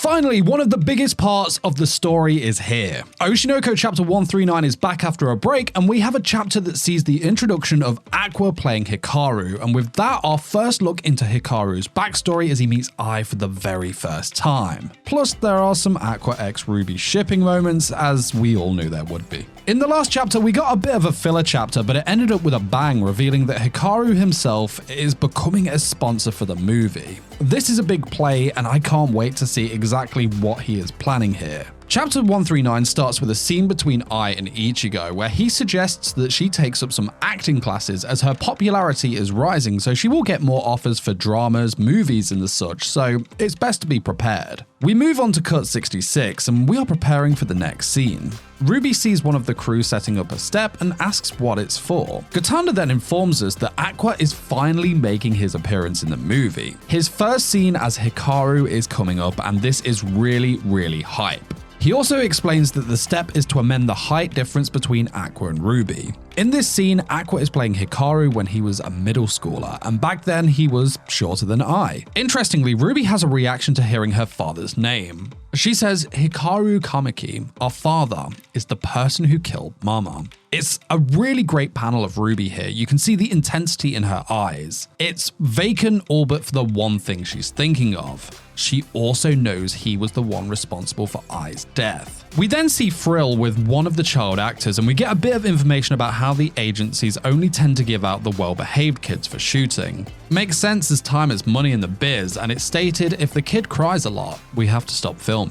Finally, one of the biggest parts of the story is here. Oshinoko chapter 139 is back after a break, and we have a chapter that sees the introduction of Aqua playing Hikaru, and with that, our first look into Hikaru's backstory as he meets Ai for the very first time. Plus, there are some Aqua x Ruby shipping moments, as we all knew there would be. In the last chapter, we got a bit of a filler chapter, but it ended up with a bang, revealing that Hikaru himself is becoming a sponsor for the movie. This is a big play, and I can't wait to see exactly what he is planning here. Chapter 139 starts with a scene between Ai and Ichigo, where he suggests that she takes up some acting classes as her popularity is rising, so she will get more offers for dramas, movies and the such, so it's best to be prepared. We move on to cut 66, and we are preparing for the next scene. Ruby sees one of the crew setting up a step and asks what it's for. Gotanda then informs us that Aqua is finally making his appearance in the movie. His first scene as Hikaru is coming up, and this is really hype. He also explains that the step is to amend the height difference between Aqua and Ruby. In this scene, Aqua is playing Hikaru when he was a middle schooler, and back then he was shorter than Ai. Interestingly, Ruby has a reaction to hearing her father's name. She says, "Hikaru Kamiki, our father, is the person who killed Mama." It's a really great panel of Ruby here. You can see the intensity in her eyes. It's vacant all but for the one thing she's thinking of. She also knows he was the one responsible for Ai's death. We then see Frill with one of the child actors, and we get a bit of information about how the agencies only tend to give out the well-behaved kids for shooting. Makes sense as time is money in the biz, and it's stated if the kid cries a lot, we have to stop filming.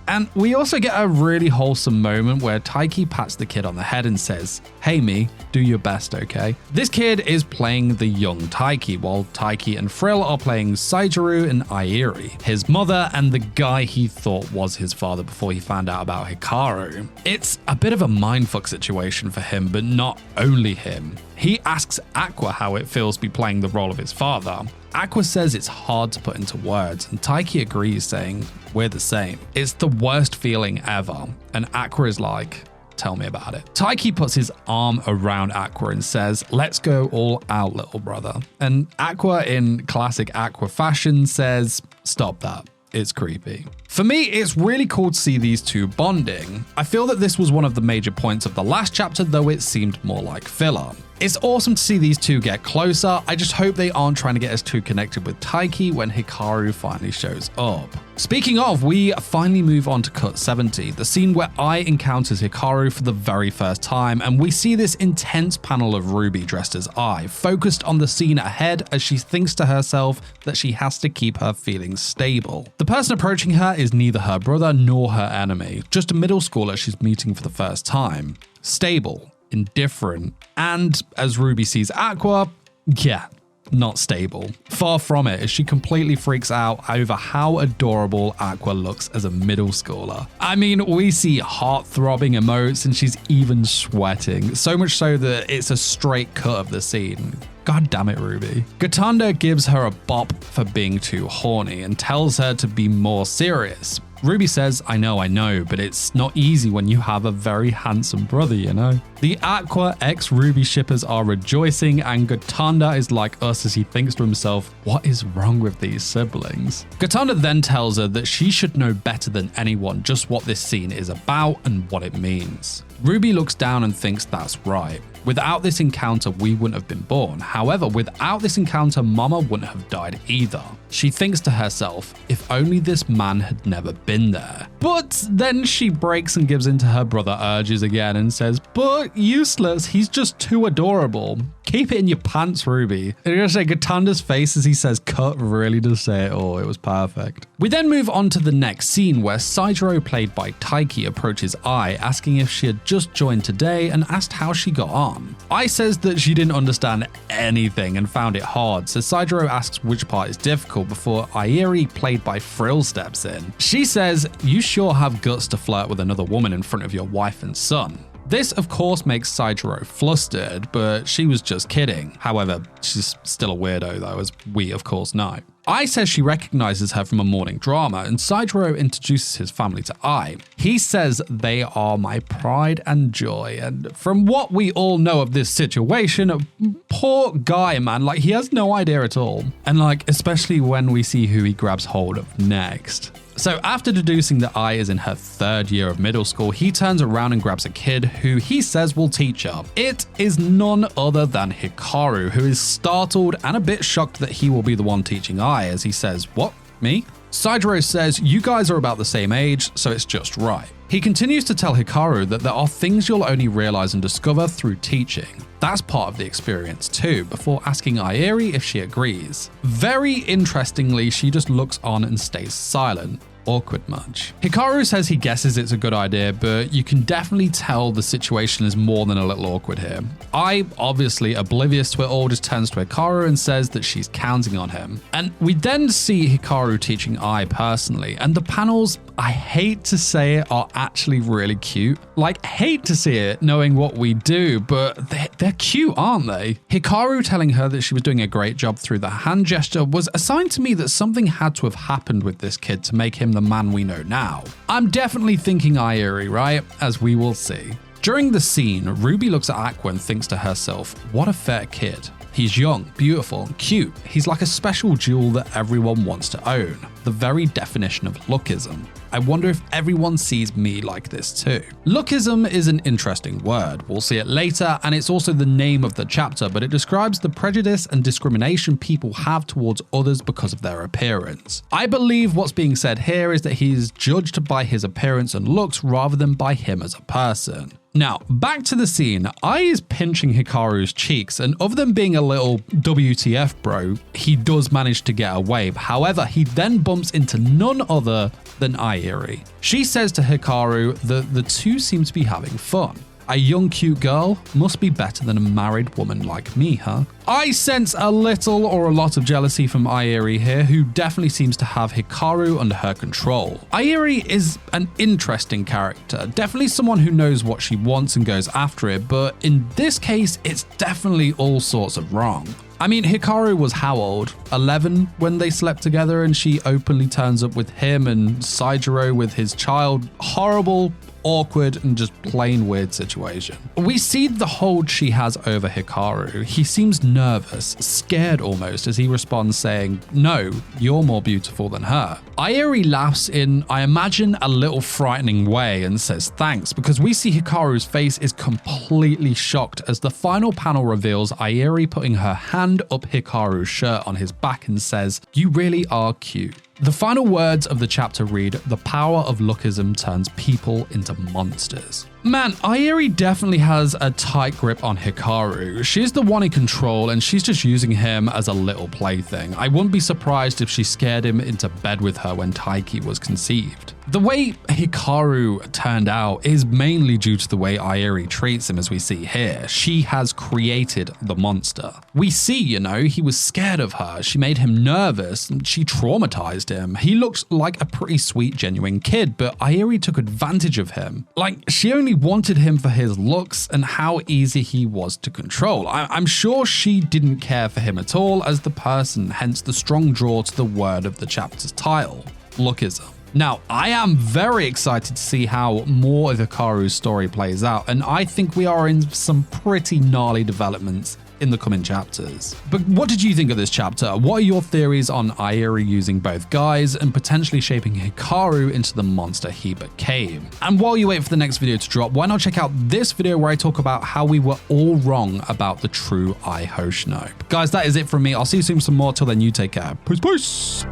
And we also get a really wholesome moment where Taiki pats the kid on the head and says, "Hey me, do your best, okay?" This kid is playing the young Taiki, while Taiki and Frill are playing Saijiro and Airi, his mother and the guy he thought was his father before he found out about Hikaru. It's a bit of a mindfuck situation for him, but not only him. He asks Aqua how it feels to be playing the role of his father. Aqua says it's hard to put into words, and Taiki agrees, saying, "We're the same. It's the worst feeling ever." And Aqua is like, "Tell me about it." Taiki puts his arm around Aqua and says, "Let's go all out, little brother." And Aqua, in classic Aqua fashion, says, "Stop that. It's creepy." For me, it's really cool to see these two bonding. I feel that this was one of the major points of the last chapter, though it seemed more like filler. It's awesome to see these two get closer. I just hope they aren't trying to get us too connected with Taiki when Hikaru finally shows up. Speaking of, we finally move on to cut 70, the scene where Ai encounters Hikaru for the very first time, and we see this intense panel of Ruby dressed as Ai, focused on the scene ahead as she thinks to herself that she has to keep her feelings stable. The person approaching her is neither her brother nor her enemy, just a middle schooler she's meeting for the first time. Stable, indifferent, and as Ruby sees Aqua, yeah, not stable. Far from it, as she completely freaks out over how adorable Aqua looks as a middle schooler. I mean, we see heart-throbbing emotes and she's even sweating, so much so that it's a straight cut of the scene. God damn it, Ruby. Gotanda gives her a bop for being too horny and tells her to be more serious. Ruby says, I know, but it's not easy when you have a very handsome brother, you know? The Aqua x Ruby shippers are rejoicing, and Gotanda is like us as he thinks to himself, what is wrong with these siblings? Gotanda then tells her that she should know better than anyone just what this scene is about and what it means. Ruby looks down and thinks that's right. Without this encounter, we wouldn't have been born. However, without this encounter, Mama wouldn't have died either. She thinks to herself, if only this man had never been there. But then she breaks and gives in to her brother urges again and says, but useless, he's just too adorable. Keep it in your pants, Ruby. And you're gonna say Gotanda's face as he says cut really does say it all. It was perfect. We then move on to the next scene where Saijiro, played by Taiki, approaches Ai, asking if she had just joined today and asked how she got on. Ai says that she didn't understand anything and found it hard, so Saijiro asks which part is difficult before Airi, played by Frill, steps in. She says, you sure have guts to flirt with another woman in front of your wife and son. This, of course, makes Saijiro flustered, but she was just kidding. However, she's still a weirdo though, as we of course know. Ai says she recognizes her from a morning drama, and Saijiro introduces his family to Ai. He says they are my pride and joy, and from what we all know of this situation, poor guy, man, like he has no idea at all. And like, especially when we see who he grabs hold of next. So after deducing that Ai is in her 3rd year of middle school, he turns around and grabs a kid who he says will teach her. It is none other than Hikaru, who is startled and a bit shocked that he will be the one teaching Ai, as he says, "What? Me?" Saijiro says, "You guys are about the same age, so it's just right." He continues to tell Hikaru that there are things you'll only realize and discover through teaching. That's part of the experience too, before asking Airi if she agrees. Very interestingly, she just looks on and stays silent. Awkward much. Hikaru says he guesses it's a good idea, but you can definitely tell the situation is more than a little awkward here. Ai, obviously oblivious to it all, just turns to Hikaru and says that she's counting on him. And we then see Hikaru teaching Ai personally, and the panels, I hate to say it, are actually really cute. Like, hate to see it knowing what we do, but they're cute, aren't they? Hikaru telling her that she was doing a great job through the hand gesture was a sign to me that something had to have happened with this kid to make him the man we know now. I'm definitely thinking Airi, right? As we will see. During the scene, Ruby looks at Aqua and thinks to herself, what a fair kid. He's young, beautiful, and cute. He's like a special jewel that everyone wants to own. The very definition of lookism. I wonder if everyone sees me like this too. Lookism is an interesting word. We'll see it later, and it's also the name of the chapter, but it describes the prejudice and discrimination people have towards others because of their appearance. I believe what's being said here is that he's judged by his appearance and looks rather than by him as a person. Now, back to the scene. Ai is pinching Hikaru's cheeks, and other than being a little WTF bro, he does manage to get away. However, he then bumps into none other than Airi. She says to Hikaru that the two seem to be having fun. A young cute girl must be better than a married woman like me, huh? I sense a little or a lot of jealousy from Airi here, who definitely seems to have Hikaru under her control. Airi is an interesting character, definitely someone who knows what she wants and goes after it, but in this case, it's definitely all sorts of wrong. I mean, Hikaru was how old? 11 when they slept together, and she openly turns up with him, and Saijiro with his child. Horrible, awkward, and just plain weird situation. We see the hold she has over Hikaru. He seems nervous, scared almost, as he responds saying, "No, you're more beautiful than her." Airi laughs in, I imagine, a little frightening way and says thanks, because we see Hikaru's face is completely shocked as the final panel reveals Airi putting her hand up Hikaru's shirt on his back and says, "You really are cute." The final words of the chapter read, "The power of lookism turns people into monsters." Man, Airi definitely has a tight grip on Hikaru. She's the one in control, and she's just using him as a little plaything. I wouldn't be surprised if she scared him into bed with her when Taiki was conceived. The way Hikaru turned out is mainly due to the way Airi treats him, as we see here. She has created the monster. We see, he was scared of her. She made him nervous, and she traumatized him. He looks like a pretty sweet, genuine kid, but Airi took advantage of him. She only wanted him for his looks and how easy he was to control. I'm sure she didn't care for him at all as the person, hence the strong draw to the word of the chapter's title, lookism. Now, I am very excited to see how more of Hikaru's story plays out, and I think we are in some pretty gnarly developments in the coming chapters. But what did you think of this chapter? What are your theories on Airi using both guys and potentially shaping Hikaru into the monster he became? And while you wait for the next video to drop, why not check out this video where I talk about how we were all wrong about the true Ai Hoshino. Guys, that is it from me. I'll see you soon with some more. Till then, you take care. Peace, peace.